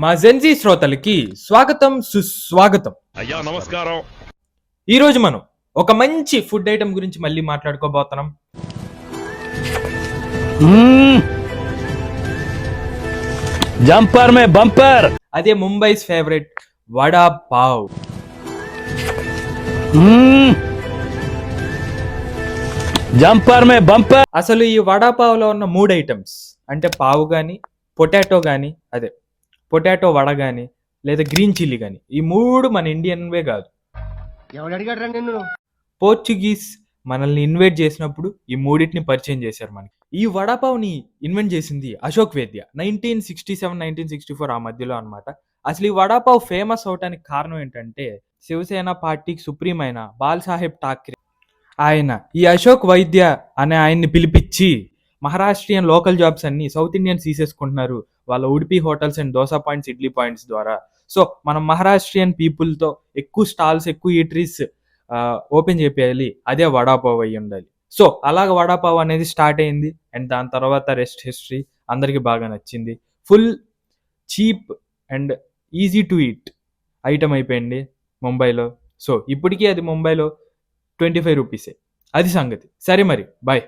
మా జెన్జీ శ్రోతలకి స్వాగతం సుస్వాగతం. అయ్యా నమస్కారం. ఈరోజు మనం ఒక మంచి ఫుడ్ ఐటమ్ గురించి మళ్ళీ మాట్లాడుకోబోతున్నాం. జంపర్ మే బంపర్, అదే ముంబైస్ ఫేవరెట్ వడా పావ్. జంపర్ మే బంపర్. అసలు ఈ వడా పావ్లో ఉన్న 3 ఐటమ్స్ అంటే పావు కానీ, పొటాటో కానీ, అదే పొటాటో వడ కానీ, లేదా గ్రీన్ చిల్లీ కానీ, ఈ 3 మన ఇండియన్వే కాదు. పోర్చుగీస్ మనల్ని ఇన్వైట్ చేసినప్పుడు ఈ మూడింటిని పరిచయం చేశారు మనకి. ఈ వడాపావ్ని ఇన్వెంట్ చేసింది అశోక్ వేద్య 1967-1964 ఆ మధ్యలో అనమాట. అసలు ఈ వడాపావ్ ఫేమస్ అవటానికి కారణం ఏంటంటే శివసేన పార్టీకి సుప్రీం అయిన బాల్ సాహెబ్ ఠాక్రే ఆయన ఈ అశోక్ వైద్య అనే ఆయన్ని పిలిపించి మహారాష్ట్రియన్ లోకల్ జాబ్స్ అన్ని సౌత్ ఇండియన్స్ తీసేసుకుంటున్నారు వాళ్ళ Udupi hotels and dosa points, idli points ద్వారా. సో మనం మహారాష్ట్రియన్ పీపుల్తో ఎక్కువ స్టాల్స్, ఎక్కువ ఈటరీస్ ఓపెన్ చేయాలి, అదే వడాపావ్ అయ్యి ఉండాలి. సో అలాగ వడాపావ్ అనేది స్టార్ట్ అయింది. అండ్ దాని తర్వాత రెస్ట్ హిస్టరీ. అందరికీ బాగా నచ్చింది. Full cheap and easy to eat item అయిపోయింది ముంబైలో. సో ఇప్పటికీ అది ముంబైలో 25 రూపీసే. అది సంగతి. సరే మరి, బాయ్.